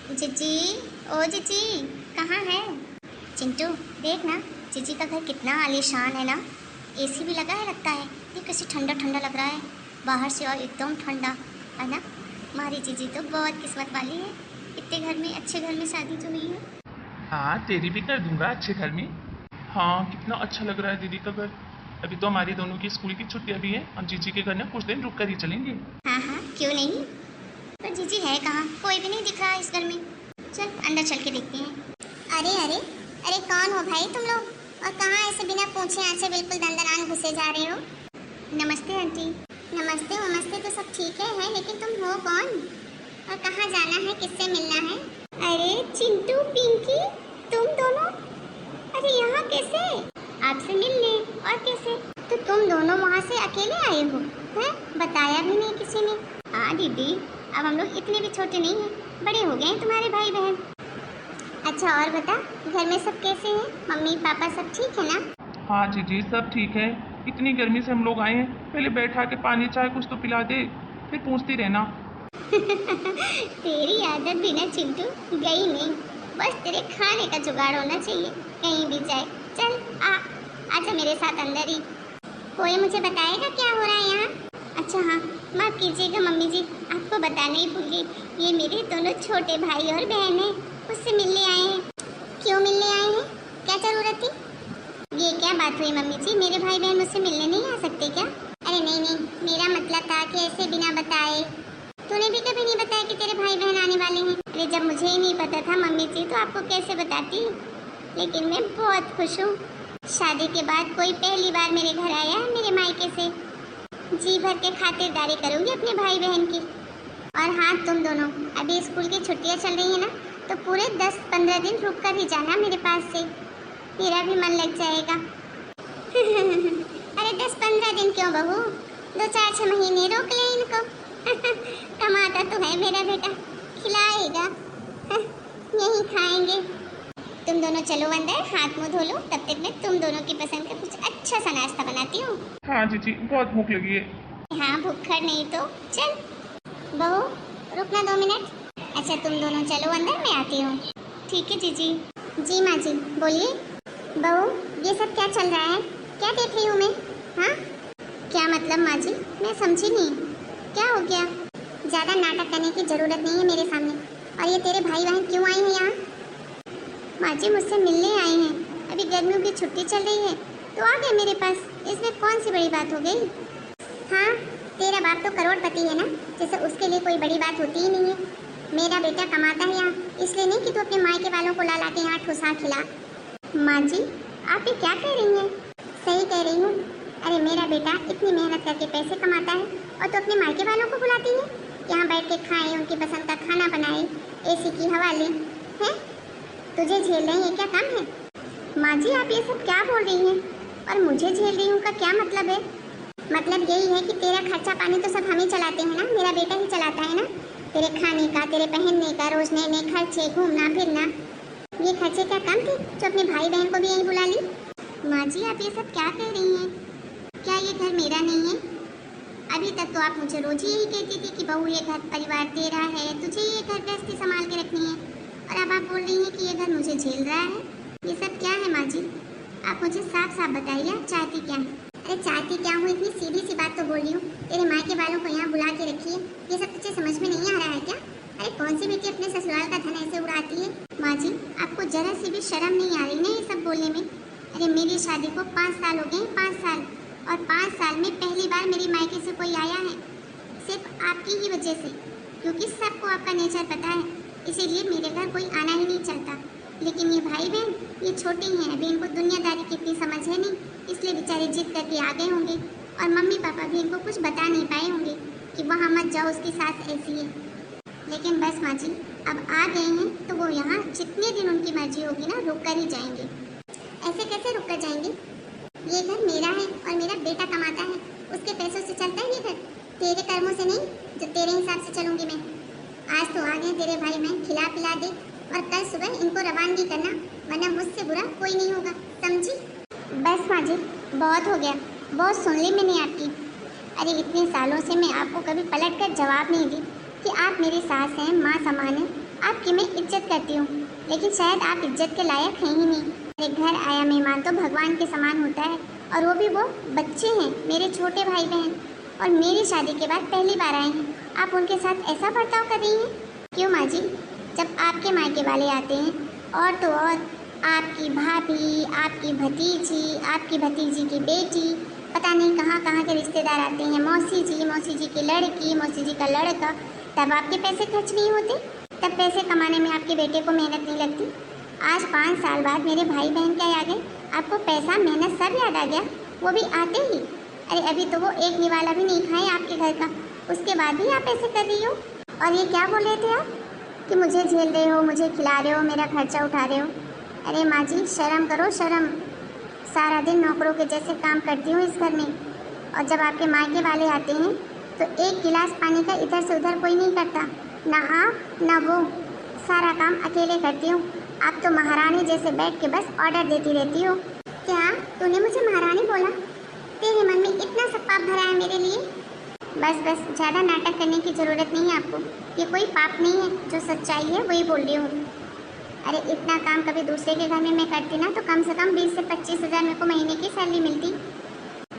जीजी, ओ जीजी, कहाँ है? चिंटू, देख ना, जीजी का घर कितना आलीशान है ना। एसी भी लगा है लगता है। ये कैसे ठंडा ठंडा लग रहा है बाहर से और एकदम ठंडा है ना। हमारी जीजी तो बहुत किस्मत वाली है, इतने घर में, अच्छे घर में शादी जो हुई है। हाँ, तेरी भी कर दूंगा अच्छे घर में। हाँ, कितना अच्छा लग रहा है दीदी का घर। अभी तो हमारी दोनों की स्कूल की छुट्टियां भी हैं और जीजी के घर ना कुछ दिन रुक कर ही चलेंगे। हाँ हाँ, क्यों नहीं। पर जीजी है कहाँ? कोई भी नहीं दिख रहा है इस घर में। चल अंदर चल के देखते हैं। अरे अरे अरे, कौन हो भाई तुम लोग? और कहाँ ऐसे बिना पूछे यहाँ से बिल्कुल दंदनान घुसे जा रहे हो? नमस्ते आंटी। नमस्ते नमस्ते तो सब ठीक है, लेकिन तुम हो कौन और कहाँ जाना है, किससे मिलना है? अरे चिंटू, पिंकी, तुम दोनों, अरे यहाँ कैसे? आपसे मिलने, और कैसे? तो तुम दोनों वहाँ से अकेले आए हो हैं? बताया भी नहीं किसी ने। हाँ दीदी, अब हम लोग इतने भी छोटे नहीं हैं, बड़े हो गए हैं तुम्हारे भाई बहन। अच्छा और बता, घर में सब कैसे हैं? मम्मी पापा सब ठीक है ना? हाँ जीजी, सब ठीक है। इतनी गर्मी से हम लोग आए हैं, पहले बैठा के पानी चाय कुछ तो पिला दे, फिर पूछती रहना। तेरी आदत भी ना चिंटू गई नहीं। बस तेरे खाने का जुगाड़ होना चाहिए, कहीं भी जाए। चल आ, आजा मेरे साथ अंदर ही। कोई मुझे बताएगा क्या हो रहा है यहाँ? अच्छा हाँ, माफ़ कीजिएगा मम्मी जी, आपको बताने ही भूल गई। ये मेरे दोनों छोटे भाई और बहन हैं, उससे मिलने आए हैं। क्यों मिलने आए हैं? क्या जरूरत थी? ये क्या बात हुई मम्मी जी, मेरे भाई बहन मुझसे मिलने नहीं आ सकते क्या? अरे नहीं नहीं, मेरा मतलब था कि ऐसे बिना बताए। तूने भी कभी नहीं बताया कि तेरे भाई बहन आने वाले हैं? अरे जब मुझे ही नहीं पता था मम्मी जी, तो आपको कैसे बताती। लेकिन मैं बहुत खुश हूँ, शादी के बाद कोई पहली बार मेरे घर आया है मेरे मायके से। जी भर के खातिरदारी करूँगी अपने भाई बहन की। और हाँ तुम दोनों, अभी स्कूल की छुट्टियाँ चल रही है ना, तो पूरे 10-15 दिन रुक कर ही जाना मेरे पास से, मेरा भी मन लग जाएगा। अरे 10-15 दिन क्यों बहू, 2-4-6 महीने रोक ले इनको। कमाता तो है मेरा बेटा, खिलाएगा। यही खाएंगे। तुम दोनों चलो अंदर, हाथ मुंह धो लो, तब तक मैं तुम दोनों की पसंद का कुछ अच्छा सा नाश्ता बनाती हूँ। हाँ जीजी, बहुत भूख लगी है। हाँ भुक्खड़ नहीं तो चल। बहू रुकना 2 मिनट। अच्छा तुम दोनों चलो अंदर, मैं आती हूँ। ठीक है जीजी। जी माँ जी बोलिए। बहू ये सब क्या चल रहा है, क्या देख रही हूँ मैं? हाँ क्या मतलब माँ जी, मैं समझी नहीं, क्या हो गया? ज़्यादा नाटक करने की ज़रूरत नहीं है मेरे सामने। और ये तेरे भाई बहन क्यों आए हैं यहाँ? माँ जी मुझसे मिलने आए हैं, अभी गर्मियों की छुट्टी चल रही है तो आ गए मेरे पास, इसमें कौन सी बड़ी बात हो गई? हाँ तेरा बाप तो करोड़पति है ना, जैसे उसके लिए कोई बड़ी बात होती ही नहीं है। मेरा बेटा कमाता है यहाँ, इसलिए नहीं कि तू अपने मायके वालों को ला ला के यहाँ ठुसा खिला। माँ जी आप ये क्या कह रही हैं? सही कह रही हूँ। अरे मेरा बेटा इतनी मेहनत करके पैसे कमाता है और तू अपने मायके वालों को बुलाती है, यहाँ बैठ के खाए, उनकी पसंद का खाना बनाए, एसी की हवा ले, हैं? तुझे झेल रही है क्या कम है? माँ जी आप ये सब क्या बोल रही हैं? और मुझे झेल रही हूँ का क्या मतलब है? मतलब यही है कि तेरा खर्चा पानी तो सब हम ही चलाते हैं ना, मेरा बेटा ही चलाता है ना। तेरे खाने का, तेरे पहनने का, रोज नए नए खर्चे, घूमना फिरना, ये खर्चे क्या कम थे जो अपने भाई बहन को भी यहीं बुला ली? माँ जी आप ये सब क्या कह रही हैं? क्या ये घर मेरा नहीं है? अभी तक तो आप मुझे रोज ही यही कहती थी कि बहू ये घर परिवार तेरा है, तुझे ये घर गृहस्थी संभाल के रखनी है, और अब आप बोल रही हैं कि ये घर मुझे झेल रहा है। ये सब क्या है माँ जी? आप मुझे साफ साफ बताइए, आप चाहती क्या हैं? अरे चाहती क्या हूँ, इतनी सीधी सी बात तो बोल रही हूँ। तेरे मायके वालों को यहाँ बुला के रखी है, ये सब तुझे समझ में नहीं आ रहा है क्या? अरे कौन सी बेटी अपने ससुराल का धन ऐसे उड़ाती है? माँ जी आपको जरा सी भी शर्म नहीं आ रही ना ये सब बोलने में? अरे मेरी शादी को 5 साल हो गए, 5 साल, और 5 साल में पहली बार मेरी मायके से कोई आया है, सिर्फ आपकी ही वजह से, क्योंकि सबको आपका नेचर पता है, इसीलिए मेरे घर कोई आना ही नहीं चाहता। लेकिन ये भाई बहन ये छोटे हैं, अभी इनको दुनियादारी की इतनी समझ है नहीं, इसलिए बेचारे जिद करके आ गए होंगे, और मम्मी पापा भी इनको कुछ बता नहीं पाए होंगे कि वहाँ मत जाओ, उसकी सास ऐसी है। लेकिन बस माँ जी अब आ गए हैं तो वो यहाँ जितने दिन उनकी मर्जी होगी ना रुक कर ही जाएंगे। ऐसे कैसे रुक कर जाएंगे? ये घर मेरा है और मेरा बेटा कमाता है, उसके पैसों से चलता है ये घर, तेरे कर्मों से नहीं जो तेरे हिसाब से चलूंगी मैं। आज तो आ गए तेरे भाई, मैं खिला पिला दे और कल सुबह इनको रवानगी करना, वरना मुझसे बुरा कोई नहीं होगा, समझी? बस माँ जी बहुत हो गया, बहुत सुन ली मैंने आपकी। अरे इतने सालों से मैं आपको कभी पलट कर जवाब नहीं दी कि आप मेरी सास हैं, माँ समान हैं। आपकी मैं इज्जत करती हूँ, लेकिन शायद आप इज्जत के लायक हैं ही नहीं। मेरे घर आया मेहमान तो भगवान के समान होता है, और वो भी वो बच्चे हैं, मेरे छोटे भाई बहन, और मेरी शादी के बाद पहली बार आए हैं। आप उनके साथ ऐसा बर्ताव कर रही हैं? क्यों माँ जी? जब आपके मायके वाले आते हैं और तो और आपकी भाभी, आपकी भतीजी, आपकी भतीजी की बेटी, पता नहीं कहाँ कहाँ के रिश्तेदार आते हैं, मौसी जी की लड़की, मौसी जी का लड़का, तब आपके पैसे खर्च नहीं होते? तब पैसे कमाने में आपके बेटे को मेहनत नहीं लगती? आज 5 साल बाद मेरे भाई बहन क्या आ गए, आपको पैसा मेहनत सब याद आ गया, वो भी आते ही। अरे अभी तो वो एक निवाला भी नहीं खाए आपके घर का, उसके बाद भी आप ऐसे कर रही हो। और ये क्या बोल रहे थे आप कि मुझे झेल रहे हो, मुझे खिला रहे हो, मेरा खर्चा उठा रहे हो? अरे माँ जी शर्म करो शर्म। सारा दिन नौकरों के जैसे काम करती हूँ इस घर में, और जब आपके मायके वाले आते हैं तो एक गिलास पानी का इधर से उधर कोई नहीं करता, ना आप ना वो, सारा काम अकेले करती हूँ। आप तो महारानी जैसे बैठ के बस ऑर्डर देती रहती हो। क्या तूने मुझे महारानी बोला? तेरे मन में इतना सब पाप भरा है मेरे लिए? बस बस, ज़्यादा नाटक करने की ज़रूरत नहीं है आपको। ये कोई पाप नहीं है, जो सच्चाई है वही बोल रही हूँ। अरे इतना काम कभी दूसरे के घर में मैं करती ना तो कम से कम 20 से 25 हज़ार मेरे को महीने की सैलरी मिलती,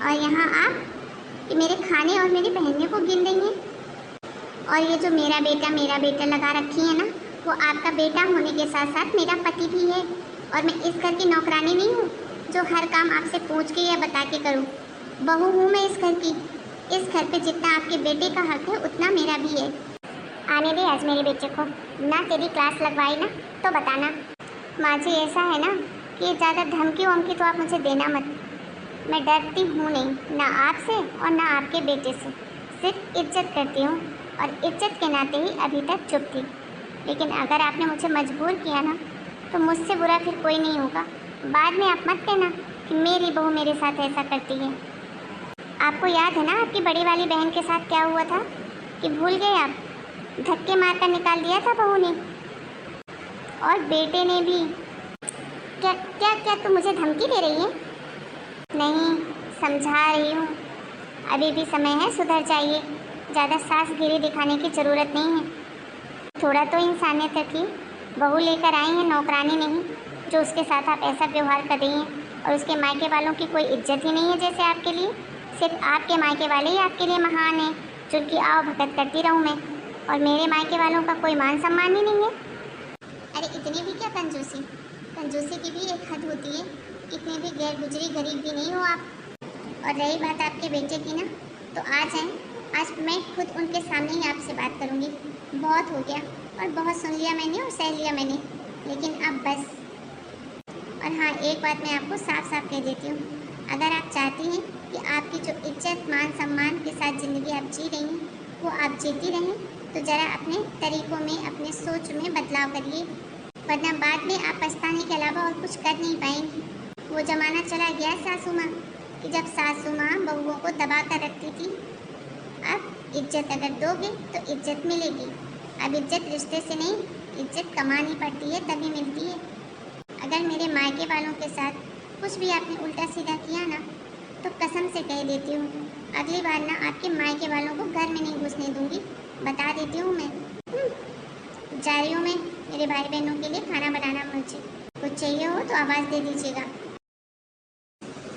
और यहाँ आप कि मेरे खाने और मेरी बहनों को गिन रही हैं। और ये जो मेरा बेटा लगा रखी है ना, वो आपका बेटा होने के साथ साथ मेरा पति भी है, और मैं इस घर की नौकरानी नहीं हूँ जो हर काम आपसे पूछ के या बता के करूँ। बहू हूँ मैं इस घर की। इस घर पे जितना आपके बेटे का हक है उतना मेरा भी है। आने दे आज मेरे बेटे को, ना तेरी क्लास लगवाई ना तो बताना। माँ जी ऐसा है ना कि ज़्यादा धमकी वमकी तो आप मुझे देना मत। मैं डरती हूँ नहीं, ना आपसे और ना आपके बेटे से, सिर्फ इज्जत करती हूँ, और इज्जत के नाते ही अभी तक चुप थी। लेकिन अगर आपने मुझे मजबूर किया ना तो मुझसे बुरा फिर कोई नहीं होगा। बाद में आप मत कहना कि मेरी बहू मेरे साथ ऐसा करती है। आपको याद है ना आपकी बड़ी वाली बहन के साथ क्या हुआ था, कि भूल गए आप? धक्के मारकर निकाल दिया था बहू ने, और बेटे ने भी। क्या क्या क्या तुम मुझे धमकी दे रही है? नहीं, समझा रही हूँ। अभी भी समय है, सुधर जाइए। ज़्यादा सासगिरी दिखाने की ज़रूरत नहीं है। थोड़ा तो इंसानियत रखिए। बहू लेकर आई हैं, नौकरानी नहीं, जो उसके साथ आप ऐसा व्यवहार कर रही हैं। और उसके मायके वालों की कोई इज्जत ही नहीं है जैसे आपके लिए। सिर्फ आपके मायके वाले ही आपके लिए महान हैं, जिनकी आओ भगत करती रहूँ मैं, और मेरे मायके वालों का कोई मान सम्मान ही नहीं है। अरे इतनी भी क्या कंजूसी? कंजूसी की भी एक हद होती है। इतने भी गैर गुजरी गरीब भी नहीं हो आप। और रही बात आपके बेटे की ना, तो आ जाएं, आज मैं खुद उनके सामने ही आपसे बात करूंगी। बहुत हो गया, और बहुत सुन लिया मैंने और सह लिया मैंने, लेकिन अब बस। और हाँ, एक बात मैं आपको साफ साफ कह देती हूँ, अगर आप चाहती हैं कि आपकी जो इज्जत मान सम्मान के साथ ज़िंदगी आप जी रही हैं वो आप जीती रहें, तो ज़रा अपने तरीक़ों में, अपने सोच में बदलाव करिए, वरना बाद में आप पछताने के अलावा और कुछ कर नहीं पाएंगी। वो ज़माना चला गया सासू माँ, कि जब सासू माँ बहुओं को दबा कर रखती थी। अब इज्जत अगर दोगे तो इज्जत मिलेगी। अब इज्जत रिश्ते से नहीं, इज्जत कमानी पड़ती है, तभी मिलती है। अगर मेरे मायके वालों के साथ कुछ भी आपने उल्टा सीधा किया ना, तो कसम से कह देती हूँ, अगली बार ना आपके मायके वालों को घर में नहीं घुसने दूँगी, बता देती हूँ मैं। जा रही हूँ मैं मेरे भाई बहनों के लिए खाना बनाना। मुझे कुछ चाहिए हो तो आवाज़ दे दीजिएगा।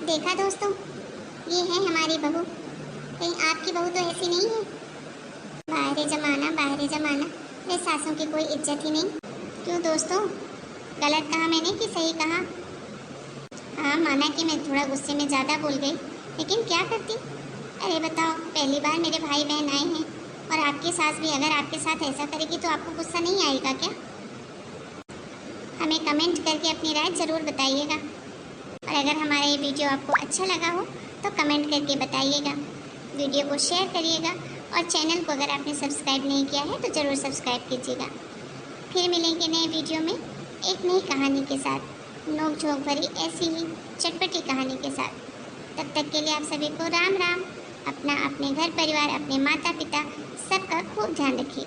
देखा दोस्तों, ये है हमारी बहू। कहीं आपकी बहू तो ऐसी नहीं है? बाहरे ज़माना, मेरे सासों की कोई इज्जत ही नहीं। क्यों दोस्तों, गलत कहा मैंने कि सही कहा? हाँ, माना कि मैं थोड़ा गुस्से में ज़्यादा बोल गई, लेकिन क्या करती। अरे बताओ, पहली बार मेरे भाई बहन आए हैं, और आपकी सास भी अगर आपके साथ ऐसा करेगी तो आपको गुस्सा नहीं आएगा क्या? हमें कमेंट करके अपनी राय ज़रूर बताइएगा। और अगर हमारा ये वीडियो आपको अच्छा लगा हो तो कमेंट करके बताइएगा। वीडियो को शेयर करिएगा, और चैनल को अगर आपने सब्सक्राइब नहीं किया है तो ज़रूर सब्सक्राइब कीजिएगा। फिर मिलेंगे नए वीडियो में एक नई कहानी के साथ, नोक झोंक भरी ऐसी ही चटपटी कहानी के साथ। तब तक के लिए आप सभी को राम राम। अपना, अपने घर परिवार, अपने माता पिता सबका खूब ध्यान रखिए।